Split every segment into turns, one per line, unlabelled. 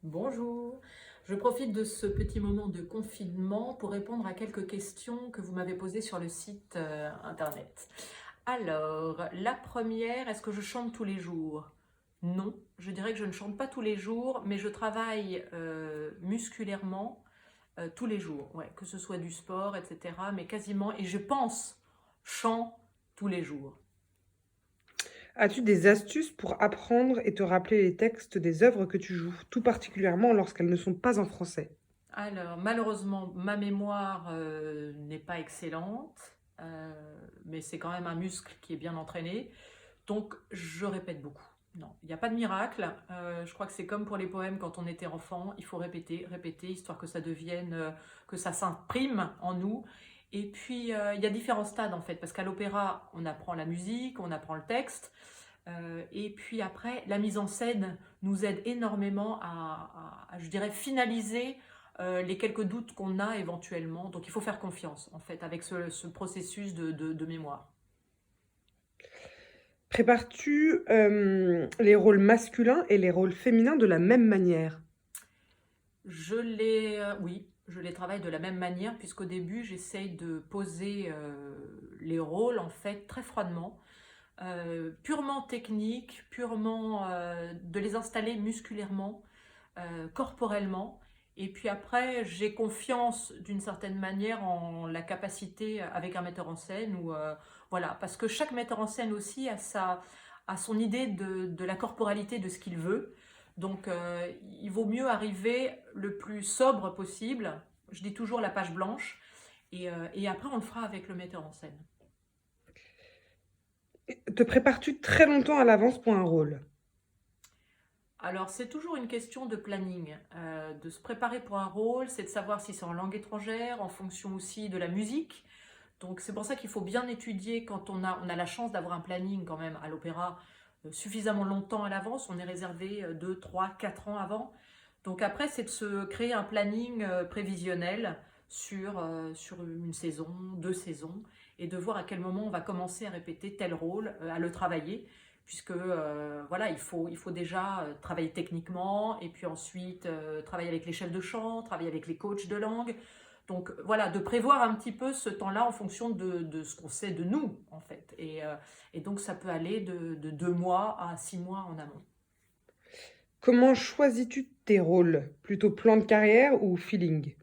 Bonjour, je profite de ce petit moment de confinement pour répondre à quelques questions que vous m'avez posées sur le site internet. Alors, la première, est-ce que je chante tous les jours? Non, je dirais que je ne chante pas tous les jours, mais je travaille musculairement tous les jours, ouais, que ce soit du sport, etc. Mais quasiment, et je pense chant tous les jours.
As-tu des astuces pour apprendre et te rappeler les textes des œuvres que tu joues, tout particulièrement lorsqu'elles ne sont pas en français?
Alors, malheureusement, ma mémoire n'est pas excellente, mais c'est quand même un muscle qui est bien entraîné. Donc, je répète beaucoup. Non, il n'y a pas de miracle. Je crois que c'est comme pour les poèmes quand on était enfant. Il faut répéter, répéter, histoire que ça devienne, que ça s'imprime en nous. Et puis, il y a différents stades en fait, parce qu'à l'opéra, on apprend la musique, on apprend le texte. Et puis après, la mise en scène nous aide énormément je dirais, finaliser les quelques doutes qu'on a éventuellement. Donc, il faut faire confiance en fait avec ce processus de mémoire.
Prépares-tu les rôles masculins et les rôles féminins de la même manière?
Oui, je les travaille de la même manière puisqu'au début j'essaye de poser les rôles en fait très froidement, purement technique, purement de les installer musculairement, corporellement. Et puis après, j'ai confiance d'une certaine manière en la capacité avec un metteur en scène voilà, parce que chaque metteur en scène aussi a son idée de la corporalité de ce qu'il veut. Donc, il vaut mieux arriver le plus sobre possible. Je dis toujours la page blanche. Et après, on le fera avec le metteur en scène.
Te prépares-tu très longtemps à l'avance pour un rôle?
Alors, c'est toujours une question de planning, de se préparer pour un rôle, c'est de savoir si c'est en langue étrangère, en fonction aussi de la musique. Donc, c'est pour ça qu'il faut bien étudier quand on a la chance d'avoir un planning quand même à l'opéra suffisamment longtemps à l'avance. On est réservé 2, 3, 4 ans avant. Donc après, c'est de se créer un planning prévisionnel sur une saison, 2 saisons, et de voir à quel moment on va commencer à répéter tel rôle, à le travailler, puisque voilà, il faut déjà travailler techniquement, et puis ensuite travailler avec les chefs de chant, travailler avec les coachs de langue. Donc voilà, de prévoir un petit peu ce temps-là en fonction de ce qu'on sait de nous, en fait. Et donc ça peut aller de 2 mois à 6 mois en amont.
Comment choisis-tu tes rôles? Plutôt plan de carrière ou feeling?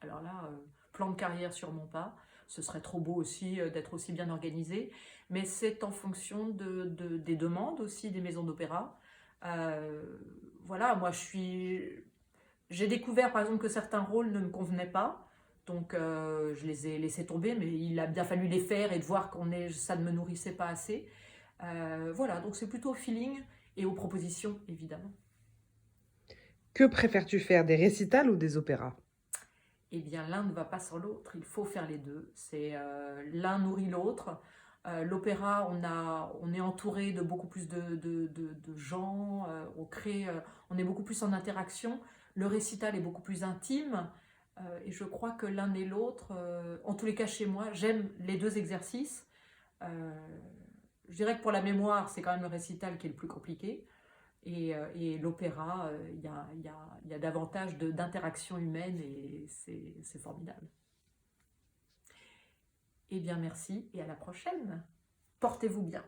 Alors là, plan de carrière sûrement pas. Ce serait trop beau aussi d'être aussi bien organisé. Mais c'est en fonction des demandes aussi des maisons d'opéra. Euh, voilà, moi j'ai découvert par exemple que certains rôles ne me convenaient pas. Donc je les ai laissés tomber, mais il a bien fallu les faire et de voir ça ne me nourrissait pas assez. Voilà, donc c'est plutôt au feeling et aux propositions, évidemment.
Que préfères-tu faire, des récitals ou des opéras?
Eh bien, l'un ne va pas sans l'autre, il faut faire les deux. L'un nourrit l'autre. L'opéra, on est entouré de beaucoup plus de gens, on est beaucoup plus en interaction. Le récital est beaucoup plus intime. Et je crois que l'un et l'autre, en tous les cas chez moi, j'aime les deux exercices. Euh, je dirais que pour la mémoire, c'est quand même le récital qui est le plus compliqué. Et l'opéra, il y a davantage d'interaction humaine et c'est formidable. Eh bien, merci et à la prochaine. Portez-vous bien.